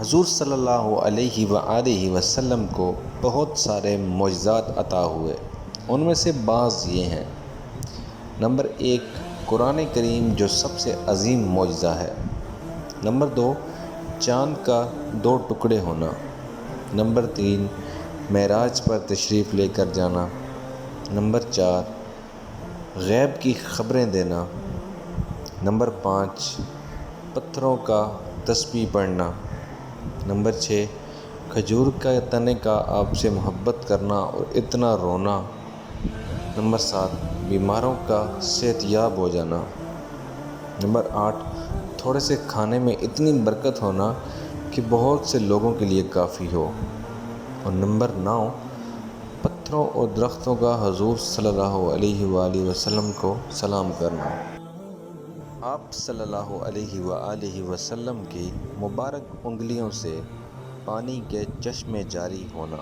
حضور صلی اللہ علیہ وآلہ وسلم کو بہت سارے معجزات عطا ہوئے، ان میں سے بعض یہ ہیں۔ نمبر 1، قرآن کریم جو سب سے عظیم معجزہ ہے۔ نمبر 2، چاند کا 2 ٹکڑے ہونا۔ نمبر 3، معراج پر تشریف لے کر جانا۔ نمبر 4، غیب کی خبریں دینا۔ نمبر 5، پتھروں کا تسبیح پڑھنا۔ نمبر 6، کھجور کا تنے کا آپ سے محبت کرنا اور اتنا رونا۔ نمبر 7، بیماروں کا صحت یاب ہو جانا۔ نمبر 8، تھوڑے سے کھانے میں اتنی برکت ہونا کہ بہت سے لوگوں کے لیے کافی ہو۔ اور نمبر 9، پتھروں اور درختوں کا حضور صلی اللہ علیہ وآلہ وسلم کو سلام کرنا۔ آپ صلی اللہ علیہ وآلہ وسلم کی مبارک انگلیوں سے پانی کے چشمے جاری ہونا۔